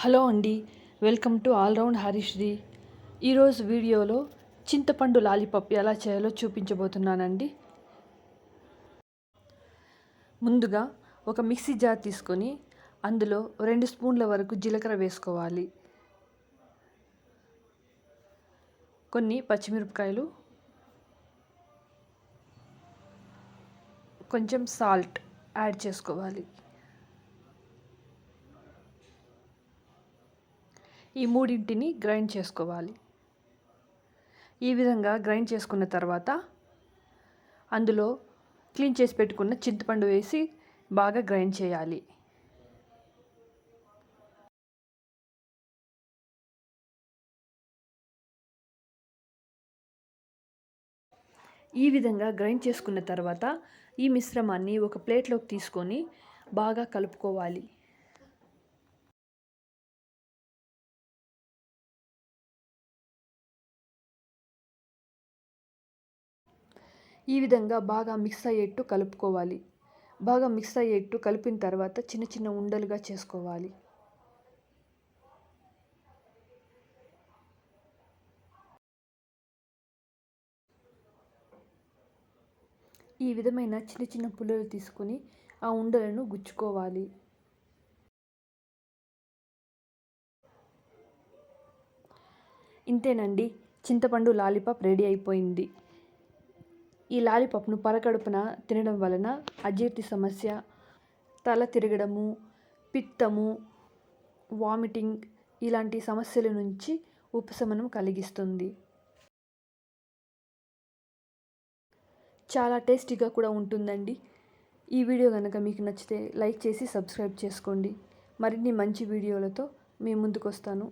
Hello అండి, welcome to all round harisri. ఈరోజు వీడియోలో చింతపండు లాలీపాప్ ఎలా చేయాలో చూపించబోతున్నానండి. ముందుగా ఒక మిక్సీ జార్ తీసుకొని అందులో 2 స్పూన్ల వరకు జీలకర్ర వేసుకోవాలి. కొన్ని పచ్చిమిరపకాయలు, కొంచెం సాల్ట్ యాడ్ చేసుకోవాలి. ఈ మూడింటిని గ్రైండ్ చేసుకోవాలి. ఈ విధంగా గ్రైండ్ చేసుకున్న తర్వాత అందులో క్లీన్ చేసి పెట్టుకున్న చింతపండు వేసి బాగా గ్రైండ్ చేయాలి. ఈ విధంగా గ్రైండ్ చేసుకున్న తర్వాత ఈ మిశ్రమాన్ని ఒక ప్లేట్లోకి తీసుకొని బాగా కలుపుకోవాలి. ఈ విధంగా బాగా మిక్స్ అయ్యేట్టు కలుపుకోవాలి. బాగా మిక్స్ అయ్యేట్టు కలిపిన తర్వాత చిన్న చిన్న ఉండలుగా చేసుకోవాలి. ఈ విధమైన చిన్న చిన్న పుల్లలు తీసుకొని ఆ ఉండలను గుచ్చుకోవాలి. ఇంతేనండి, చింతపండు లాలీపాప్ రెడీ అయిపోయింది. ఈ లాలీపాప్ను పరకడుపున తినడం వలన అజీర్తి సమస్య, తల తిరగడము, పిత్తము, వామిటింగ్ ఇలాంటి సమస్యల నుంచి ఉపశమనం కలిగిస్తుంది. చాలా టేస్టీగా కూడా ఉంటుందండి. ఈ వీడియో కనుక మీకు నచ్చితే లైక్ చేసి సబ్స్క్రైబ్ చేసుకోండి. మరిన్ని మంచి వీడియోలతో మీ ముందుకు వస్తాను.